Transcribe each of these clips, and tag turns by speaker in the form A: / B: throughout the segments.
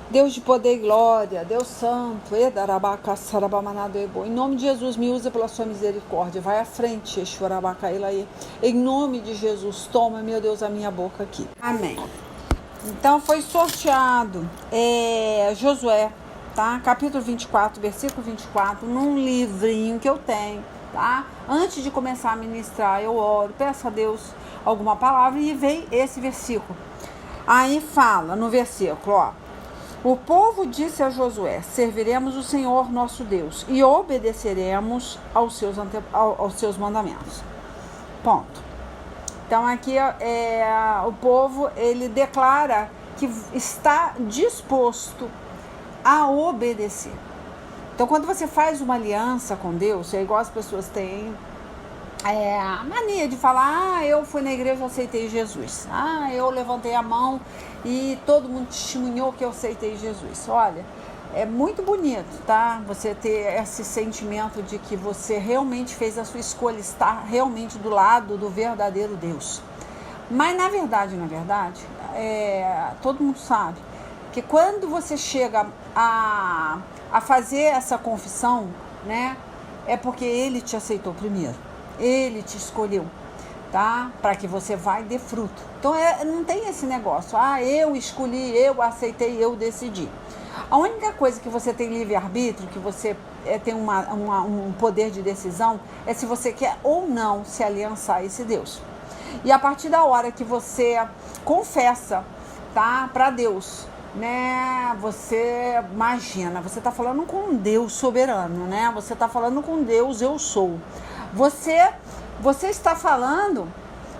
A: Deus de poder e glória, Deus santo, em nome de Jesus, me usa pela sua misericórdia, vai à frente, em nome de Jesus, toma, meu Deus, a minha boca aqui, amém. Então foi sorteado Josué, tá? Capítulo 24, versículo 24, num livrinho que eu tenho, tá? Antes de começar a ministrar, eu oro, peço a Deus alguma palavra e vem esse versículo. Aí fala no versículo, ó: o povo disse a Josué: serviremos o Senhor nosso Deus e obedeceremos aos seus mandamentos. Ponto. Então aqui o povo, ele declara que está disposto a obedecer. Então quando você faz uma aliança com Deus, é igual as pessoas têm a mania de falar: eu fui na igreja, eu aceitei Jesus. Eu levantei a mão e todo mundo testemunhou que eu aceitei Jesus. Olha, é muito bonito, tá? Você ter esse sentimento de que você realmente fez a sua escolha, estar realmente do lado do verdadeiro Deus. Mas na verdade, todo mundo sabe que quando você chega a fazer essa confissão, né, é porque Ele te aceitou primeiro. Ele te escolheu, tá? Para que você vai dê fruto. Então não tem esse negócio, eu escolhi, eu aceitei, eu decidi. A única coisa que você tem livre-arbítrio, que você tem um poder de decisão, é se você quer ou não se aliançar a esse Deus. E a partir da hora que você confessa, tá, para Deus, né, você imagina, você está falando com um Deus soberano, né? Você está falando com Deus, eu sou. Você está falando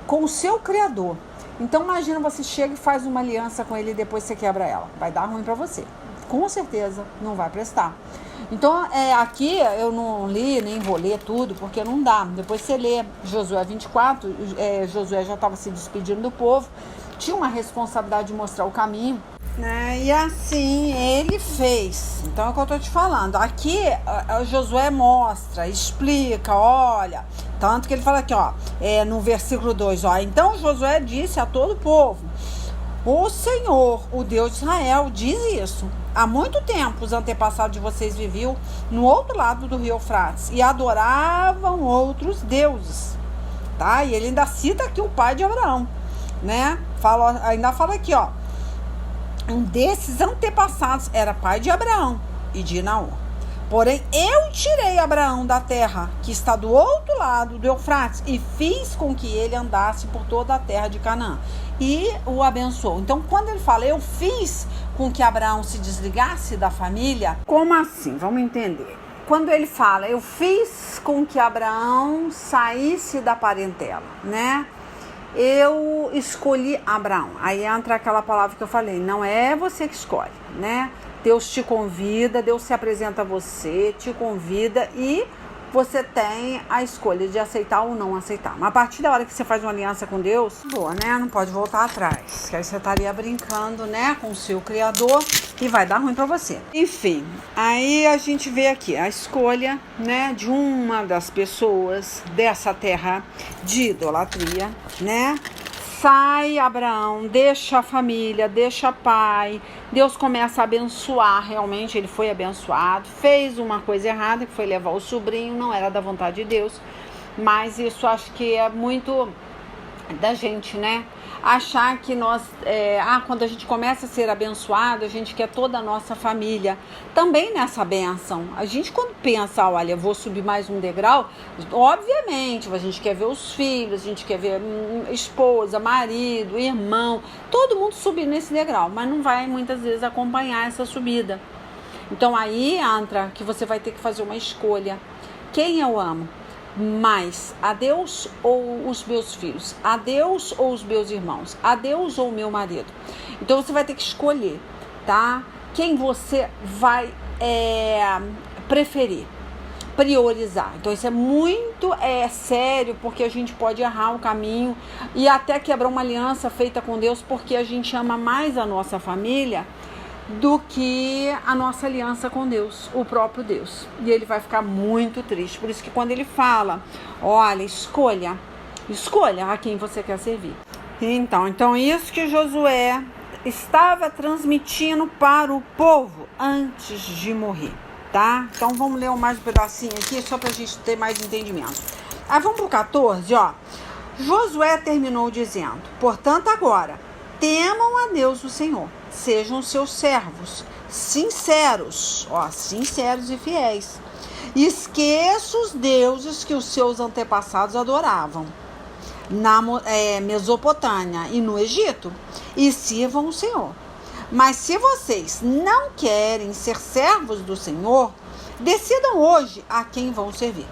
A: com o seu Criador. Então imagina, você chega e faz uma aliança com Ele e depois você quebra ela. Vai dar ruim para você. Com certeza não vai prestar. Então aqui eu não li, nem vou ler tudo, porque não dá. Depois você lê Josué 24, Josué já estava se despedindo do povo. Tinha uma responsabilidade de mostrar o caminho, né? E assim ele fez. Então é o que eu estou te falando. Aqui Josué mostra, explica, olha. Tanto que ele fala aqui, ó, no versículo 2, ó: então Josué disse a todo o povo: o Senhor, o Deus de Israel, diz isso: há muito tempo os antepassados de vocês viviam no outro lado do rio Eufrates e adoravam outros deuses, tá? E ele ainda cita aqui o pai de Abraão, né? Ainda fala aqui, ó: um desses antepassados era pai de Abraão e de Naor. Porém, eu tirei Abraão da terra que está do outro lado do Eufrates e fiz com que ele andasse por toda a terra de Canaã e o abençoou. Então, quando ele fala, eu fiz com que Abraão se desligasse da família, como assim? Vamos entender. Quando ele fala, eu fiz com que Abraão saísse da parentela, né? Eu escolhi Abraão. Aí entra aquela palavra que eu falei, não é você que escolhe, né? Deus te convida, Deus se apresenta a você, te convida e você tem a escolha de aceitar ou não aceitar. Mas a partir da hora que você faz uma aliança com Deus, boa, né? Não pode voltar atrás. Que aí você estaria brincando, né, com o seu Criador e vai dar ruim pra você. Enfim, aí a gente vê aqui a escolha, né, de uma das pessoas dessa terra de idolatria, né? Sai Abraão, deixa a família, deixa pai. Deus começa a abençoar, realmente ele foi abençoado. Fez uma coisa errada, que foi levar o sobrinho, não era da vontade de Deus. Mas isso acho que é muito da gente, né? Achar que nós, quando a gente começa a ser abençoado, a gente quer toda a nossa família também nessa bênção. A gente quando pensa, olha, eu vou subir mais um degrau, obviamente, a gente quer ver os filhos, a gente quer ver esposa, marido, irmão, todo mundo subir nesse degrau, mas não vai muitas vezes acompanhar essa subida. Então aí entra que você vai ter que fazer uma escolha. Quem eu amo? Mais a Deus ou os meus filhos? A Deus ou os meus irmãos? A Deus ou o meu marido? Então você vai ter que escolher, tá? Quem você vai preferir, priorizar. Então isso é muito sério, porque a gente pode errar o caminho e até quebrar uma aliança feita com Deus, porque a gente ama mais a nossa família do que a nossa aliança com Deus, o próprio Deus. E ele vai ficar muito triste. Por isso que quando ele fala, olha, escolha a quem você quer servir. Então isso que Josué estava transmitindo para o povo antes de morrer, tá? Então vamos ler mais um pedacinho aqui, só para a gente ter mais entendimento. Aí vamos pro 14, ó. Josué terminou dizendo: portanto agora, temam a Deus o Senhor, sejam seus servos, sinceros, ó, sinceros e fiéis. Esqueça os deuses que os seus antepassados adoravam na Mesopotâmia e no Egito, e sirvam o Senhor. Mas se vocês não querem ser servos do Senhor, decidam hoje a quem vão servir.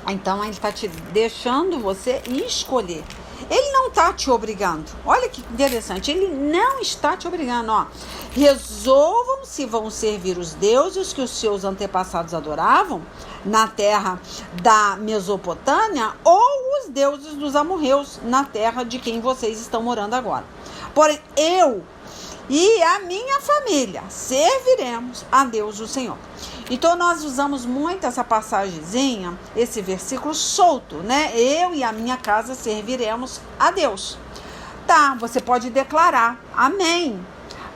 A: Então ele está te deixando você escolher. Ele não está te obrigando. Olha que interessante. Ele não está te obrigando. Ó. Resolvam se vão servir os deuses que os seus antepassados adoravam na terra da Mesopotâmia ou os deuses dos amorreus na terra de quem vocês estão morando agora. Porém, eu e a minha família serviremos a Deus o Senhor. Então nós usamos muito essa passagemzinha, esse versículo solto, né? Eu e a minha casa serviremos a Deus. Tá, você pode declarar amém,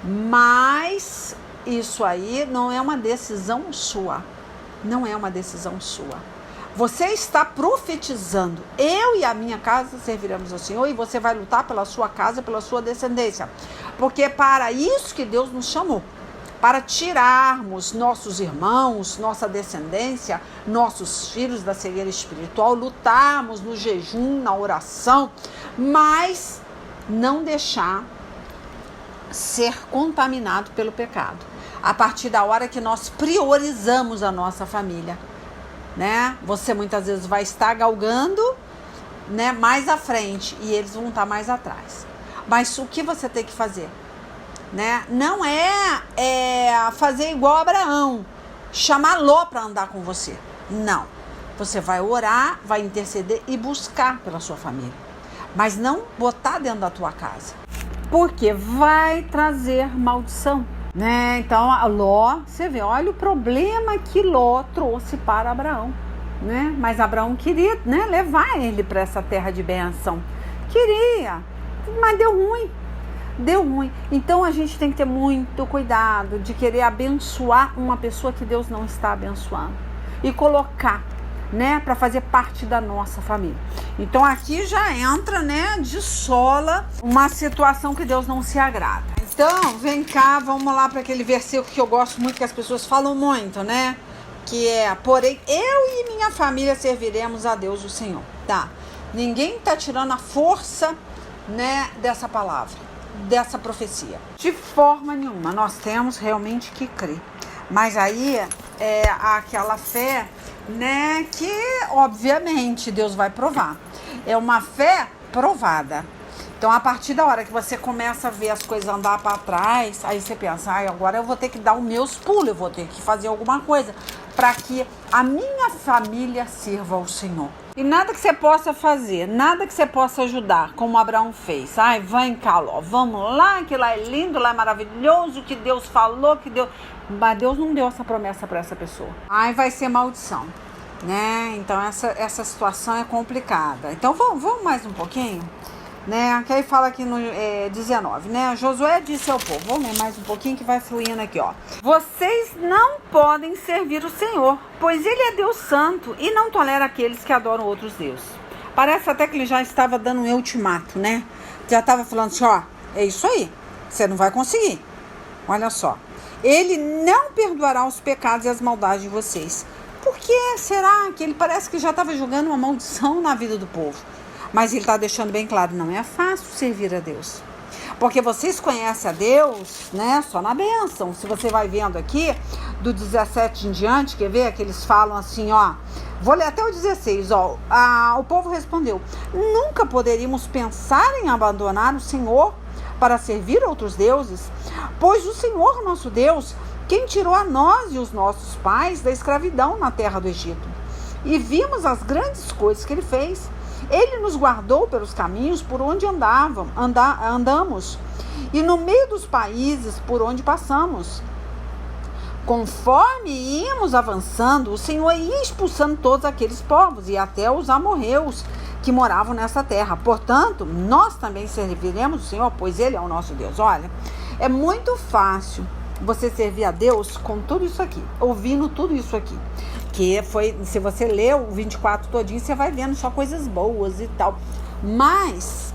A: mas isso aí não é uma decisão sua. Não é uma decisão sua. Você está profetizando. Eu e a minha casa serviremos ao Senhor, e você vai lutar pela sua casa, pela sua descendência. Porque é para isso que Deus nos chamou. Para tirarmos nossos irmãos, nossa descendência, nossos filhos da cegueira espiritual, lutarmos no jejum, na oração, mas não deixar ser contaminado pelo pecado. A partir da hora que nós priorizamos a nossa família, né? Você muitas vezes vai estar galgando, né, mais à frente, e eles vão estar mais atrás. Mas o que você tem que fazer? Né? Não é fazer igual Abraão, chamar Ló para andar com você. Não. Você vai orar, vai interceder e buscar pela sua família. Mas não botar dentro da tua casa. Porque vai trazer maldição. Né? Então, a Ló, você vê, olha o problema que Ló trouxe para Abraão. Né? Mas Abraão queria, né, levar ele para essa terra de bênção. Queria, mas deu ruim. Deu ruim. Então a gente tem que ter muito cuidado de querer abençoar uma pessoa que Deus não está abençoando e colocar, né, para fazer parte da nossa família. Então aqui já entra, né, de sola uma situação que Deus não se agrada. Então, vem cá, vamos lá para aquele versículo que eu gosto muito, que as pessoas falam muito, né? Que é: porém, eu e minha família serviremos a Deus o Senhor. Tá? Ninguém tá tirando a força, né, dessa palavra, dessa profecia. De forma nenhuma. Nós temos realmente que crer. Mas aí é aquela fé, né, que obviamente Deus vai provar. É uma fé provada. Então, a partir da hora que você começa a ver as coisas andar para trás, aí você pensa: agora eu vou ter que dar os meus pulos, eu vou ter que fazer alguma coisa para que a minha família sirva ao Senhor. E nada que você possa fazer, nada que você possa ajudar, como Abraão fez. Vem cá, Ló, vamos lá, que lá é lindo, lá é maravilhoso, que Deus falou, que Deus... Mas Deus não deu essa promessa para essa pessoa. Vai ser maldição, né? Então, essa situação é complicada. Então, vamos mais um pouquinho, né? Que aí fala aqui no 19, né? Josué disse ao povo, vamos ler mais um pouquinho que vai fluindo aqui, ó. Vocês não podem servir o Senhor, pois Ele é Deus santo e não tolera aqueles que adoram outros deuses. Parece até que ele já estava dando um ultimato, né? Já estava falando assim, ó, é isso aí, você não vai conseguir. Olha só, Ele não perdoará os pecados e as maldades de vocês. Por que será que ele parece que já estava jogando uma maldição na vida do povo? Mas ele está deixando bem claro, não é fácil servir a Deus. Porque vocês conhecem a Deus, né, só na bênção. Se você vai vendo aqui, do 17 em diante, quer ver? Que eles falam assim, ó. Vou ler até o 16, ó. O povo respondeu: nunca poderíamos pensar em abandonar o Senhor para servir outros deuses, pois o Senhor, nosso Deus, quem tirou a nós e os nossos pais da escravidão na terra do Egito. E vimos as grandes coisas que Ele fez. Ele nos guardou pelos caminhos por onde andamos e no meio dos países por onde passamos. Conforme íamos avançando, o Senhor ia expulsando todos aqueles povos e até os amorreus que que moravam nessa terra. Portanto, nós também serviremos o Senhor, pois Ele é o nosso Deus. Olha, é muito fácil você servir a Deus com tudo isso aqui, ouvindo tudo isso aqui. Que foi, se você ler o 24 todinho, você vai vendo só coisas boas e tal. Mas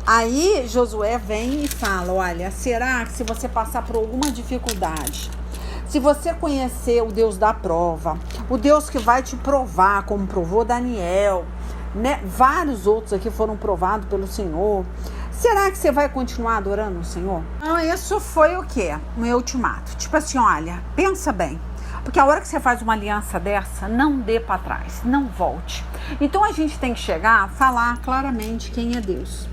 A: aí Josué vem e fala, olha, será que se você passar por alguma dificuldade, se você conhecer o Deus da prova, o Deus que vai te provar, como provou Daniel, né? Vários outros aqui foram provados pelo Senhor, será que você vai continuar adorando o Senhor? Então, isso foi o quê? Um ultimato. Tipo assim, olha, pensa bem. Porque a hora que você faz uma aliança dessa, não dê para trás, não volte. Então a gente tem que chegar a falar claramente quem é Deus,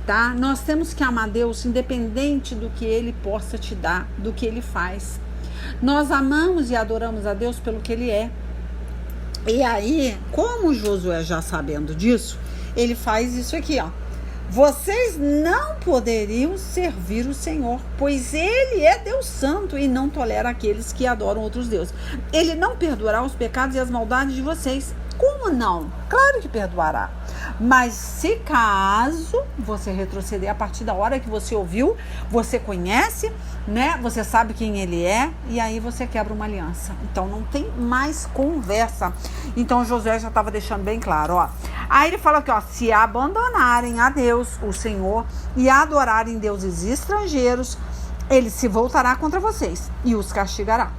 A: tá? Nós temos que amar Deus independente do que Ele possa te dar, do que Ele faz. Nós amamos e adoramos a Deus pelo que Ele é. E aí, como Josué já sabendo disso, ele faz isso aqui, ó. Vocês não poderiam servir o Senhor, pois Ele é Deus Santo e não tolera aqueles que adoram outros deuses. Ele não perdoará os pecados e as maldades de vocês. Como não? Claro que perdoará. Mas se caso você retroceder a partir da hora que você ouviu, você conhece, né? Você sabe quem Ele é e aí você quebra uma aliança. Então não tem mais conversa. Então Josué já estava deixando bem claro, ó. Aí ele fala aqui, ó, se abandonarem a Deus, o Senhor, e adorarem deuses estrangeiros, Ele se voltará contra vocês e os castigará.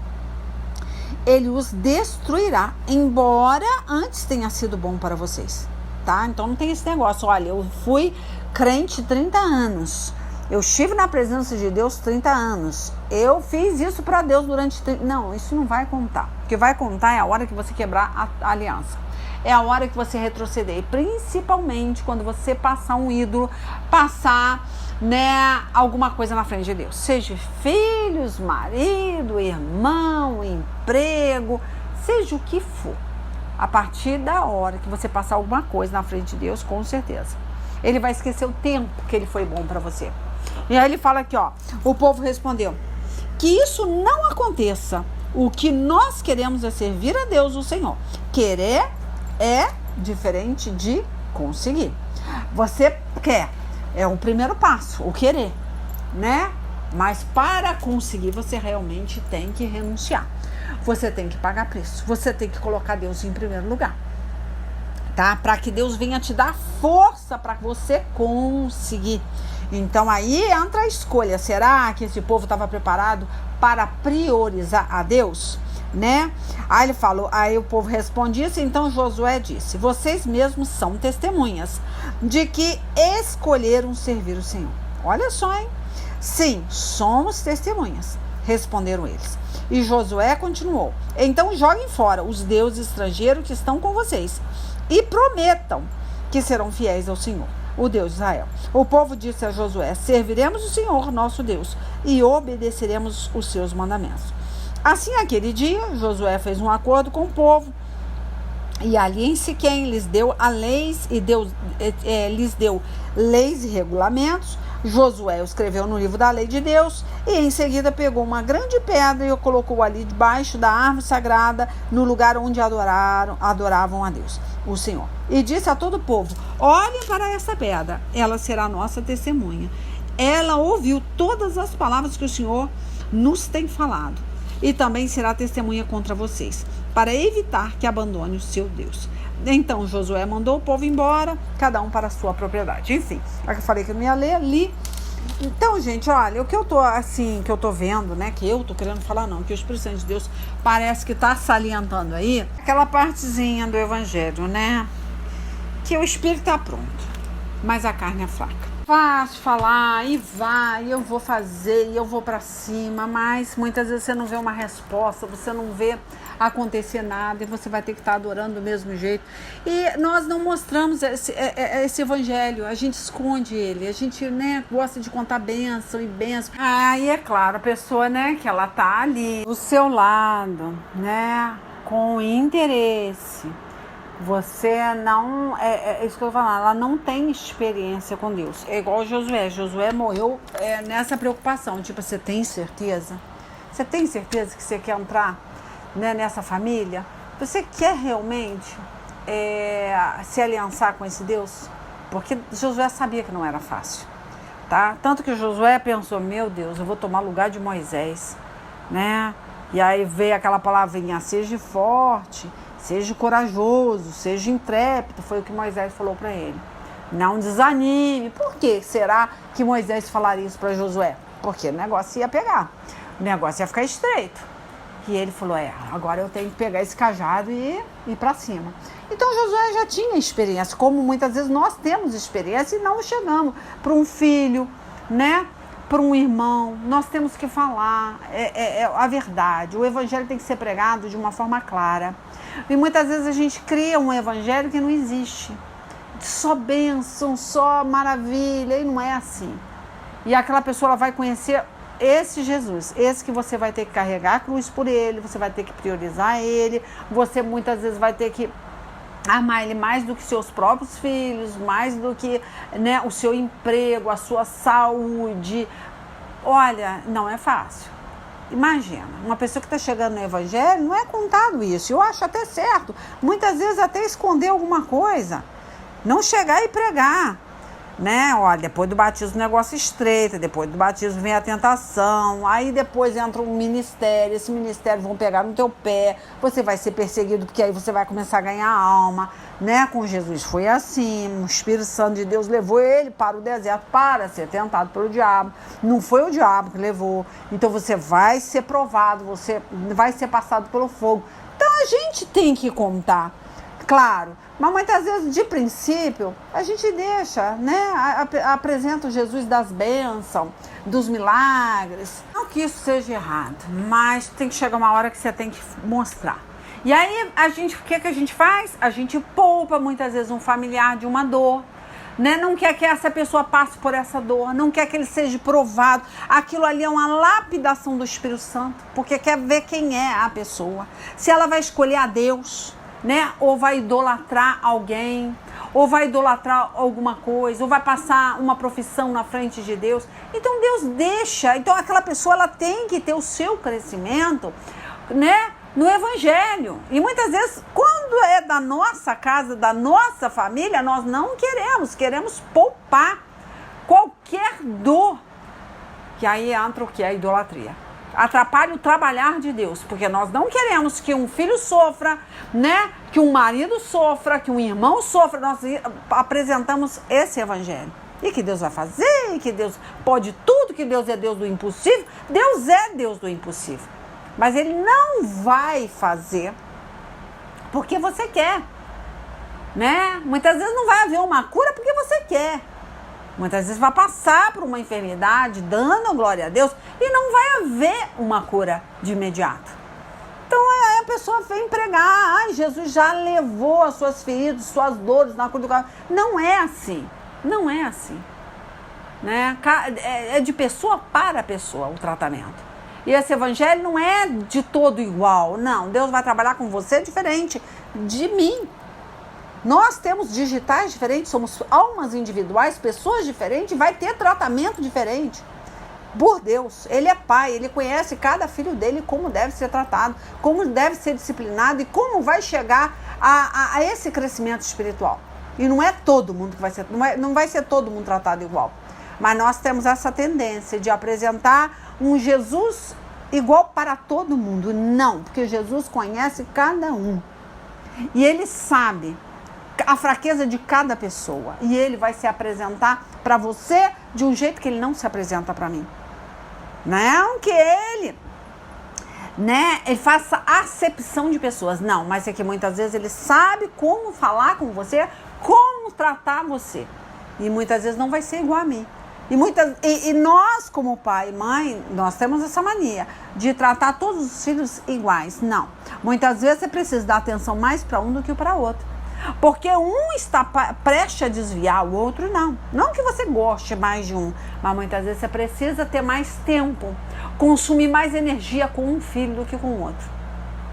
A: Ele os destruirá, embora antes tenha sido bom para vocês, tá? Então não tem esse negócio, olha, eu fui crente 30 anos, eu estive na presença de Deus 30 anos, eu fiz isso para Deus durante 30... Não, isso não vai contar. O que vai contar é a hora que você quebrar a aliança. É a hora que você retroceder, principalmente quando você passar um ídolo, passar, né, alguma coisa na frente de Deus. Seja filhos, marido, irmão, emprego, seja o que for. A partir da hora que você passar alguma coisa na frente de Deus, com certeza, Ele vai esquecer o tempo que Ele foi bom para você. E aí ele fala aqui, ó, o povo respondeu, que isso não aconteça. O que nós queremos é servir a Deus, o Senhor. Querer é diferente de conseguir. Você quer, é o primeiro passo, o querer, né? Mas para conseguir, você realmente tem que renunciar. Você tem que pagar preço. Você tem que colocar Deus em primeiro lugar, tá? Para que Deus venha te dar força para você conseguir. Então aí entra a escolha. Será que esse povo estava preparado para priorizar a Deus? Né? Aí ele falou, aí o povo responde isso, então Josué disse, vocês mesmos são testemunhas de que escolheram servir o Senhor. Olha só, hein? Sim, somos testemunhas, responderam eles. E Josué continuou, então joguem fora os deuses estrangeiros que estão com vocês e prometam que serão fiéis ao Senhor, o Deus de Israel. O povo disse a Josué, serviremos o Senhor, nosso Deus, e obedeceremos os seus mandamentos. Assim, aquele dia, Josué fez um acordo com o povo, e ali em Siquém lhes deu leis e regulamentos. Josué escreveu no livro da lei de Deus, e em seguida pegou uma grande pedra e o colocou ali debaixo da árvore sagrada, no lugar onde adoravam a Deus, o Senhor. E disse a todo o povo, olhem para essa pedra, ela será nossa testemunha. Ela ouviu todas as palavras que o Senhor nos tem falado. E também será testemunha contra vocês, para evitar que abandone o seu Deus. Então Josué mandou o povo embora, cada um para a sua propriedade. Enfim, eu falei que eu não ia ler ali. Então, gente, olha, o que eu tô assim, que eu tô vendo, né, que eu tô querendo falar não, que o Espírito Santo de Deus parece que tá salientando aí, aquela partezinha do Evangelho, né, que o Espírito tá pronto, mas a carne é fraca. Fácil falar, e vai, eu vou fazer, e eu vou para cima, mas muitas vezes você não vê uma resposta, você não vê acontecer nada, e você vai ter que estar adorando do mesmo jeito. E nós não mostramos esse evangelho, a gente esconde ele, a gente, né, gosta de contar bênção e bênção. Aí é claro, a pessoa, né, que ela tá ali do seu lado, né, com interesse. Você não, é isso que eu tô falando, ela não tem experiência com Deus. É igual Josué. Josué morreu nessa preocupação. Tipo, você tem certeza? Você tem certeza que você quer entrar, né, nessa família? Você quer realmente? se aliançar com esse Deus? Porque Josué sabia que não era fácil, tá? Tanto que Josué pensou, meu Deus, eu vou tomar lugar de Moisés, né? E aí veio aquela palavrinha, seja forte, seja corajoso, seja intrépido, foi o que Moisés falou para ele. Não desanime. Por que será que Moisés falaria isso para Josué? Porque o negócio ia pegar, o negócio ia ficar estreito. E ele falou, agora eu tenho que pegar esse cajado e ir para cima. Então Josué já tinha experiência, como muitas vezes nós temos experiência e não chegamos para um filho, né? Para um irmão, nós temos que falar a verdade. O evangelho tem que ser pregado de uma forma clara. E muitas vezes a gente cria um evangelho que não existe. Só bênção, só maravilha, e não é assim. E aquela pessoa ela vai conhecer esse Jesus, esse que você vai ter que carregar a cruz por ele, você vai ter que priorizar ele, você muitas vezes vai ter que amar ele mais do que seus próprios filhos, mais do que, né, o seu emprego, a sua saúde. Olha, não é fácil. Imagina, uma pessoa que está chegando no evangelho, não é contado isso. Eu acho até certo, muitas vezes até esconder alguma coisa, não chegar e pregar. Né? Olha, depois do batismo o negócio estreita, depois do batismo vem a tentação, aí depois entra um ministério, esse ministério vão pegar no teu pé, você vai ser perseguido porque aí você vai começar a ganhar alma, né? Com Jesus foi assim, o Espírito Santo de Deus levou ele para o deserto para ser tentado pelo diabo, não foi o diabo que levou, então você vai ser provado, você vai ser passado pelo fogo. Então a gente tem que contar, claro. Mas muitas vezes, de princípio, a gente deixa, né? Apresenta o Jesus das bênçãos, dos milagres. Não que isso seja errado, mas tem que chegar uma hora que você tem que mostrar. E aí, o que a gente faz? A gente poupa, muitas vezes, um familiar de uma dor. Né? Não quer que essa pessoa passe por essa dor, não quer que ele seja provado. Aquilo ali é uma lapidação do Espírito Santo, porque quer ver quem é a pessoa. Se ela vai escolher a Deus, né? Ou vai idolatrar alguém, ou vai idolatrar alguma coisa, ou vai passar uma profissão na frente de Deus. Então Deus deixa, então aquela pessoa ela tem que ter o seu crescimento, né? No evangelho. E muitas vezes, quando é da nossa casa, da nossa família, nós não queremos poupar qualquer dor. Que aí entra o que? A idolatria. Atrapalha o trabalhar de Deus, porque nós não queremos que um filho sofra, né? Que um marido sofra, que um irmão sofra. Nós apresentamos esse evangelho. E que Deus vai fazer, e que Deus pode tudo, que Deus é Deus do impossível. Deus é Deus do impossível. Mas Ele não vai fazer porque você quer, né? Muitas vezes não vai haver uma cura porque você quer. Muitas vezes vai passar por uma enfermidade, dando glória a Deus, e não vai haver uma cura de imediato. Então a pessoa vem pregar, Jesus já levou as suas feridas, suas dores na cruz do Calvário. Não é assim, não é assim. Né? É de pessoa para pessoa o tratamento. E esse evangelho não é de todo igual, não. Deus vai trabalhar com você diferente de mim. Nós temos digitais diferentes, somos almas individuais, pessoas diferentes, vai ter tratamento diferente. Por Deus, Ele é Pai, Ele conhece cada filho dele, como deve ser tratado, como deve ser disciplinado e como vai chegar a esse crescimento espiritual. E não é todo mundo que vai ser, não vai ser todo mundo tratado igual. Mas nós temos essa tendência de apresentar um Jesus igual para todo mundo. Não, porque Jesus conhece cada um. E Ele sabe a fraqueza de cada pessoa. E Ele vai se apresentar para você de um jeito que Ele não se apresenta para mim. Não que Ele, né, Ele faça acepção de pessoas. Não, mas é que muitas vezes Ele sabe como falar com você, como tratar você. E muitas vezes não vai ser igual a mim. E nós, como pai e mãe, nós temos essa mania de tratar todos os filhos iguais. Não. Muitas vezes você precisa dar atenção mais para um do que para o outro. Porque um está prestes a desviar, o outro não. Não que você goste mais de um, mas muitas vezes você precisa ter mais tempo, consumir mais energia com um filho do que com o outro.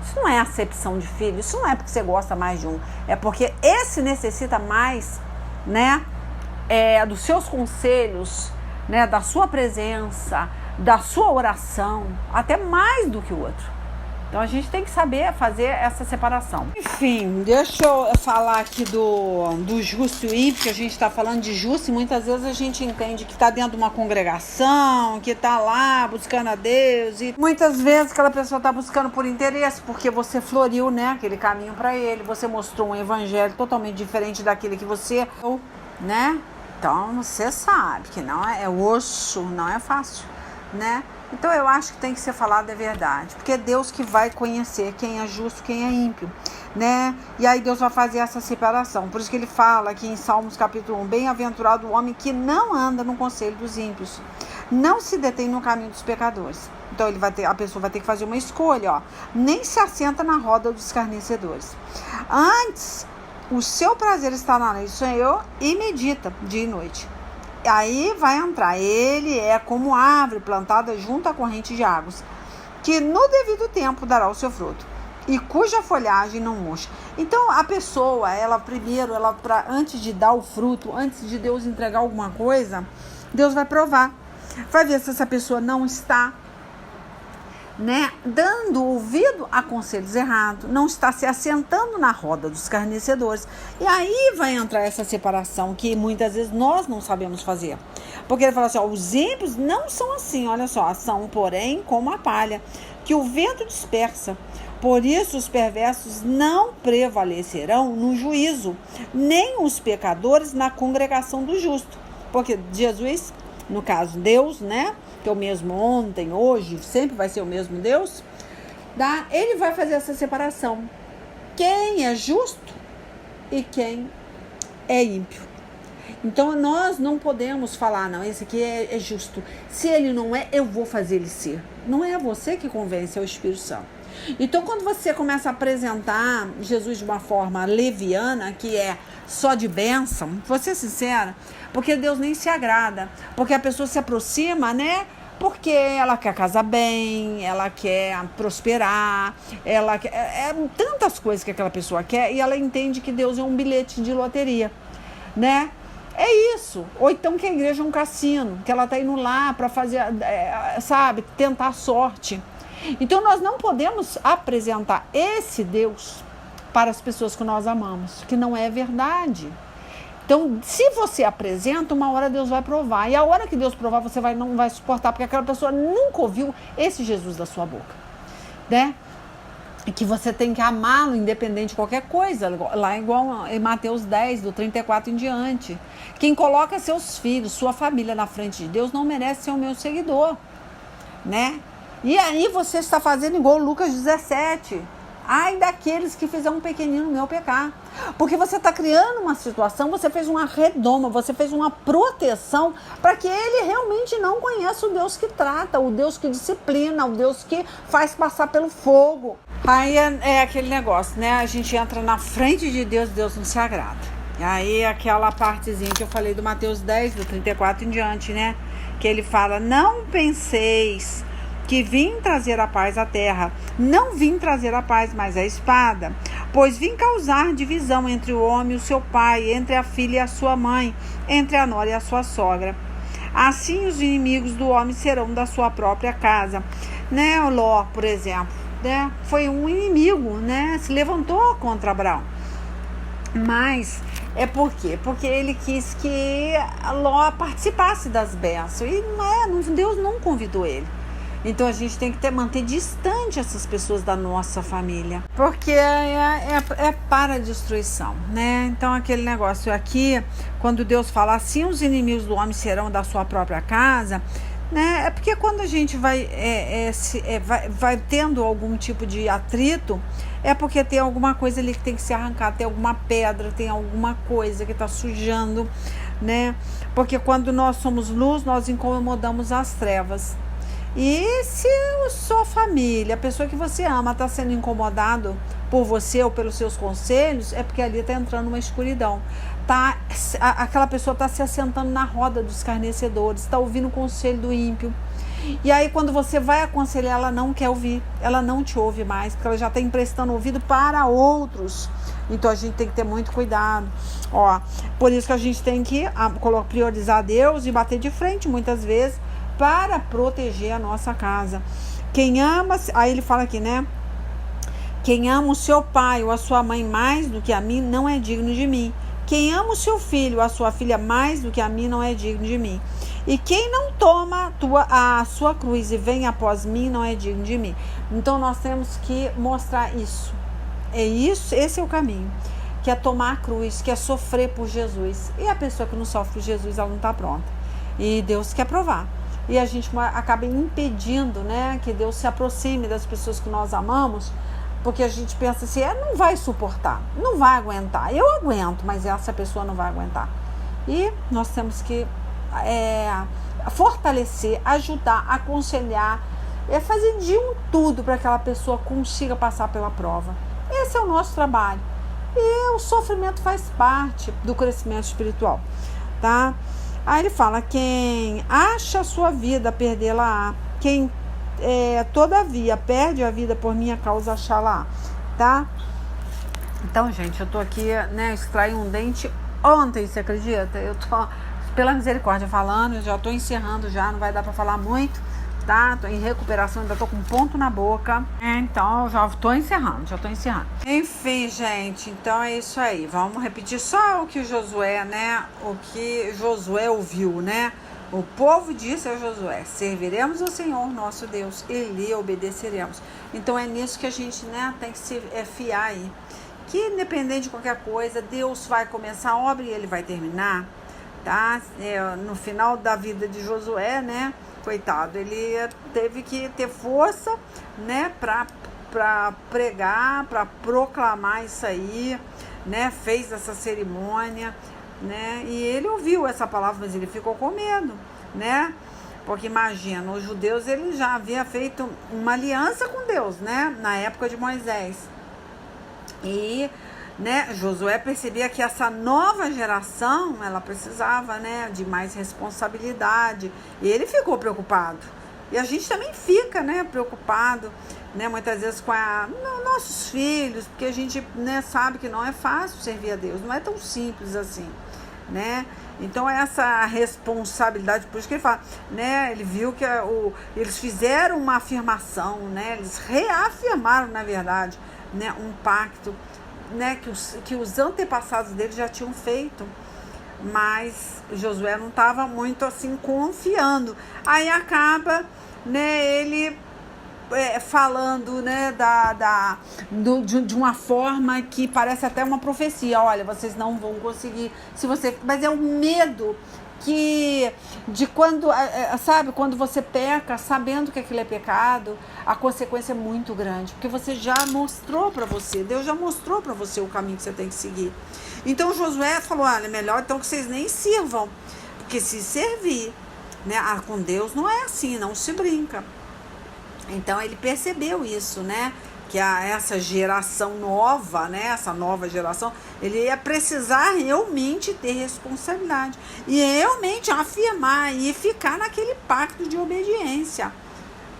A: Isso não é acepção de filho, isso não é porque você gosta mais de um. É porque esse necessita mais, né? Dos seus conselhos, né, da sua presença, da sua oração, até mais do que o outro. Então a gente tem que saber fazer essa separação. Enfim, deixa eu falar aqui do justo e o ímpio, que a gente está falando de justo, e muitas vezes a gente entende que está dentro de uma congregação, que está lá buscando a Deus, e muitas vezes aquela pessoa está buscando por interesse, porque você floriu, né, aquele caminho para ele, você mostrou um evangelho totalmente diferente daquele que você, né? Então você sabe que não é osso, não é fácil, né? Então eu acho que tem que ser falado a verdade, porque é Deus que vai conhecer quem é justo, quem é ímpio, né? E aí Deus vai fazer essa separação. Por isso que ele fala aqui em Salmos capítulo 1, bem-aventurado o homem que não anda no conselho dos ímpios, não se detém no caminho dos pecadores. Então a pessoa vai ter que fazer uma escolha, ó. Nem se assenta na roda dos escarnecedores. Antes, o seu prazer está na lei do Senhor e medita dia e noite. Aí vai entrar, ele é como árvore plantada junto à corrente de águas, que no devido tempo dará o seu fruto, e cuja folhagem não murcha. Então a pessoa, antes de dar o fruto, antes de Deus entregar alguma coisa, Deus vai provar, vai ver se essa pessoa não está, né, dando ouvido a conselhos errados, não está se assentando na roda dos escarnecedores. E aí vai entrar essa separação que muitas vezes nós não sabemos fazer. Porque ele fala assim, ó, os ímpios não são assim, olha só, são porém como a palha, que o vento dispersa. Por isso os perversos não prevalecerão no juízo, nem os pecadores na congregação do justo. Porque Jesus, no caso Deus, né, que é o mesmo ontem, hoje, sempre vai ser o mesmo Deus, ele vai fazer essa separação. Quem é justo e quem é ímpio. Então nós não podemos falar, não, esse aqui é justo. Se ele não é, eu vou fazer ele ser. Não é você que convence, é o Espírito Santo. Então quando você começa a apresentar Jesus de uma forma leviana, que é só de bênção, vou ser sincera, porque Deus nem se agrada, porque a pessoa se aproxima, né? Porque ela quer casar bem, ela quer prosperar, ela quer tantas coisas que aquela pessoa quer, e ela entende que Deus é um bilhete de loteria, né? É isso. Ou então que a igreja é um cassino, que ela está indo lá para fazer, sabe, tentar a sorte. Então nós não podemos apresentar esse Deus para as pessoas que nós amamos, que não é verdade. Então, se você apresenta, uma hora Deus vai provar. E a hora que Deus provar, você não vai suportar, porque aquela pessoa nunca ouviu esse Jesus da sua boca, né? E que você tem que amá-lo independente de qualquer coisa, lá igual em Mateus 10, do 34 em diante. Quem coloca seus filhos, sua família na frente de Deus não merece ser o meu seguidor, né? E aí você está fazendo igual Lucas 17. Ai daqueles que fizeram um pequenino meu pecar. Porque você está criando uma situação, você fez uma redoma, você fez uma proteção para que ele realmente não conheça o Deus que trata, o Deus que disciplina, o Deus que faz passar pelo fogo. Aí é aquele negócio, né? A gente entra na frente de Deus, Deus não se agrada. E aí aquela partezinha que eu falei do Mateus 10, do 34 em diante, né? Que ele fala, não penseis que vim trazer a paz à terra. Não vim trazer a paz, mas a espada. Pois vim causar divisão entre o homem e o seu pai, entre a filha e a sua mãe, entre a nora e a sua sogra. Assim os inimigos do homem serão da sua própria casa. Né, o Ló, por exemplo, né, foi um inimigo, né, se levantou contra Abraão. Mas é por quê? Porque ele quis que Ló participasse das bênçãos. E Deus não convidou ele. Então a gente tem que manter distante essas pessoas da nossa família, porque é para a destruição, né? Então aquele negócio aqui, quando Deus fala assim, os inimigos do homem serão da sua própria casa, né? É porque quando a gente vai tendo algum tipo de atrito, é porque tem alguma coisa ali que tem que se arrancar, tem alguma pedra, tem alguma coisa que está sujando, né? Porque quando nós somos luz, nós incomodamos as trevas. E se a sua família, a pessoa que você ama, está sendo incomodado por você ou pelos seus conselhos, é porque ali está entrando uma escuridão. Aquela pessoa está se assentando na roda dos escarnecedores, está ouvindo o conselho do ímpio. E aí quando você vai aconselhar, ela não quer ouvir, ela não te ouve mais, porque ela já está emprestando ouvido para outros. Então a gente tem que ter muito cuidado. Ó, por isso que a gente tem que priorizar Deus e bater de frente muitas vezes, para proteger a nossa casa. Quem ama, aí ele fala aqui, né? Quem ama o seu pai ou a sua mãe mais do que a mim não é digno de mim. Quem ama o seu filho ou a sua filha mais do que a mim não é digno de mim. E quem não toma a sua cruz e vem após mim não é digno de mim. Então nós temos que mostrar isso. Esse é o caminho. Que é tomar a cruz, que é sofrer por Jesus. E a pessoa que não sofre por Jesus, ela não está pronta. E Deus quer provar. E a gente acaba impedindo, né, que Deus se aproxime das pessoas que nós amamos, porque a gente pensa assim, não vai suportar, não vai aguentar. Eu aguento, mas essa pessoa não vai aguentar. E nós temos que fortalecer, ajudar, aconselhar, fazer de tudo para que aquela pessoa consiga passar pela prova. Esse é o nosso trabalho. E o sofrimento faz parte do crescimento espiritual, tá? Aí ele fala, quem acha a sua vida, perdê-la-á. Quem, todavia, perde a vida por minha causa, achá-la-á, tá? Então, gente, eu tô aqui, né, extraí um dente ontem, você acredita? Eu tô, pela misericórdia, falando, eu já tô encerrando já, não vai dar pra falar muito, tá? Tô em recuperação, ainda tô com um ponto na boca. Então, já tô encerrando. Enfim, gente, então é isso aí. Vamos repetir só o que Josué, né? O que Josué ouviu, né? O povo disse a Josué, serviremos ao Senhor nosso Deus e lhe obedeceremos. Então é nisso que a gente, né, tem que se fiar aí. Que independente de qualquer coisa, Deus vai começar a obra e ele vai terminar, tá? No final da vida de Josué, né? Coitado, ele teve que ter força, né, para pregar, para proclamar isso aí, né, fez essa cerimônia, né, e ele ouviu essa palavra, mas ele ficou com medo, né, porque imagina, os judeus, ele já havia feito uma aliança com Deus, né, na época de Moisés, e, né, Josué percebia que essa nova geração, ela precisava, né, de mais responsabilidade, e ele ficou preocupado. E a gente também fica, né, preocupado, né, muitas vezes com nossos filhos, porque a gente, né, sabe que não é fácil servir a Deus, não é tão simples assim, né? Então essa responsabilidade, por isso que ele fala, né, ele viu que eles fizeram uma afirmação, né, eles reafirmaram, na verdade, né, um pacto, né, que os antepassados dele já tinham feito, mas Josué não estava muito assim confiando. Aí acaba, né, ele falando, né, de uma forma que parece até uma profecia. Olha, vocês não vão conseguir, mas é um medo de quando, sabe, quando você peca, sabendo que aquilo é pecado, a consequência é muito grande, porque você já mostrou para você, Deus já mostrou para você o caminho que você tem que seguir. Então Josué falou, olha, melhor então que vocês nem sirvam, porque se servir, né, com Deus não é assim, não se brinca. Então ele percebeu isso, né, que essa geração nova, né, essa nova geração, ele ia precisar realmente ter responsabilidade e realmente afirmar e ficar naquele pacto de obediência,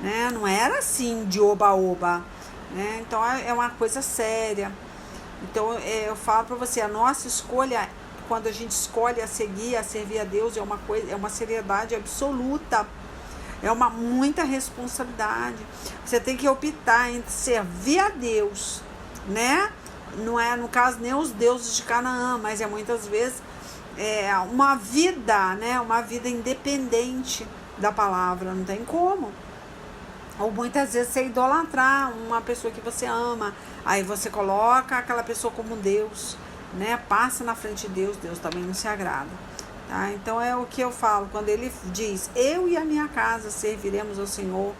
A: né, não era assim de oba-oba, né, então é uma coisa séria. Então eu falo para você, a nossa escolha, quando a gente escolhe a servir a Deus, é uma seriedade absoluta. É muita responsabilidade. Você tem que optar entre servir a Deus, né? Não é, no caso, nem os deuses de Canaã, mas muitas vezes uma vida, né? Uma vida independente da palavra, não tem como. Ou muitas vezes você idolatrar uma pessoa que você ama, aí você coloca aquela pessoa como Deus, né? Passa na frente de Deus, Deus também não se agrada. Tá? Então é o que eu falo, quando ele diz, eu e a minha casa serviremos ao Senhor,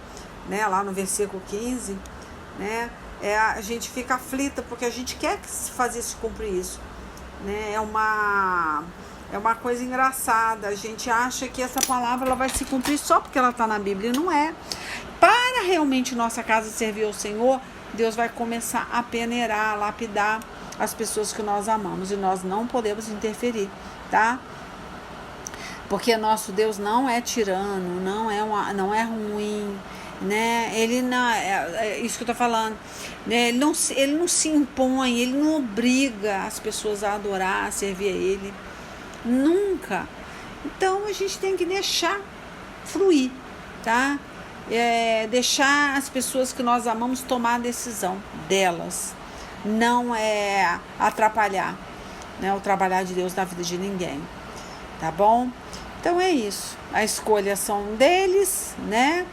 A: né, lá no versículo 15, né, a gente fica aflita, porque a gente quer fazer se cumprir isso, né, é uma coisa engraçada, a gente acha que essa palavra ela vai se cumprir só porque ela está na Bíblia, e não é. Para realmente nossa casa servir ao Senhor, Deus vai começar a peneirar, a lapidar as pessoas que nós amamos, e nós não podemos interferir, tá? Porque nosso Deus não é tirano, não é ruim, né? Ele não, é isso que eu tô falando, né? Ele não se impõe, ele não obriga as pessoas a adorar, a servir a ele, nunca. Então a gente tem que deixar fluir, tá? deixar as pessoas que nós amamos tomar a decisão delas, não é atrapalhar, né, o trabalhar de Deus na vida de ninguém, tá bom? Então é isso, a escolha são deles, né?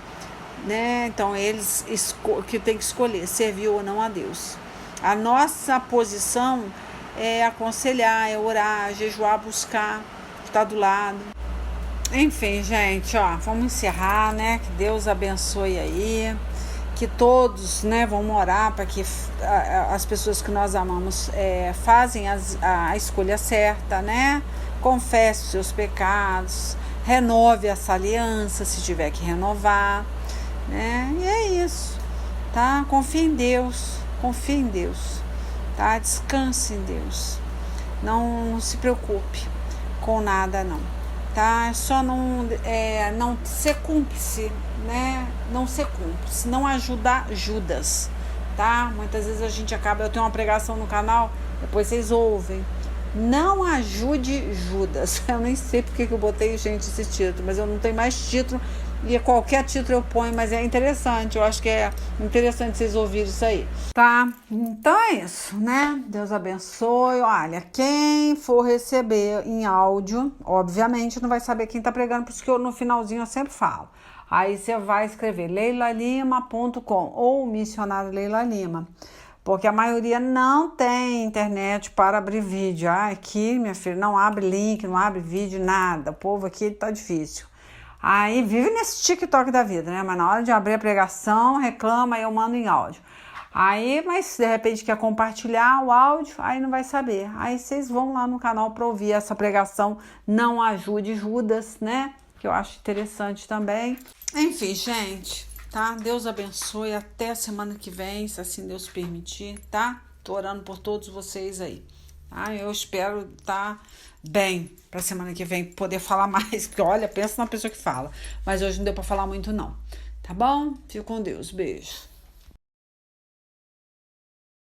A: Então eles que tem que escolher servir ou não a Deus. A nossa posição é aconselhar, é orar, jejuar, buscar, estar do lado. Enfim, gente, vamos encerrar, né? Que Deus abençoe aí, que todos, né, vão orar para que as pessoas que nós amamos fazem a escolha certa, né? Confesse os seus pecados, renove essa aliança se tiver que renovar, né? E é isso, tá? Confie em Deus, tá? Descanse em Deus, não se preocupe com nada, não, tá? É só não ser cúmplice, né? Não ser cúmplice, não ajudar Judas, tá? Muitas vezes a gente acaba, eu tenho uma pregação no canal, depois vocês ouvem. Não ajude Judas. Eu nem sei porque que eu botei, gente, esse título, mas eu não tenho mais título e qualquer título eu ponho, mas é interessante, eu acho que é interessante vocês ouvirem isso aí, tá? Então é isso, né? Deus abençoe. Olha, quem for receber em áudio, obviamente não vai saber quem tá pregando, por isso que eu no finalzinho eu sempre falo. Aí você vai escrever leilalima.com ou missionário Leila Lima, porque a maioria não tem internet para abrir vídeo. Aqui, minha filha, não abre link, não abre vídeo, nada. O povo aqui tá difícil. Aí vive nesse TikTok da vida, né? Mas na hora de abrir a pregação, reclama, aí eu mando em áudio. Aí, mas de repente quer compartilhar o áudio, aí não vai saber. Aí vocês vão lá no canal para ouvir essa pregação Não Ajude Judas, né? Que eu acho interessante também. Enfim, gente, tá? Deus abençoe, até a semana que vem, se assim Deus permitir, tá? Tô orando por todos vocês aí, tá? Eu espero estar bem pra semana que vem poder falar mais, porque olha, pensa numa pessoa que fala, mas hoje não deu pra falar muito não, tá bom? Fico com Deus, beijo.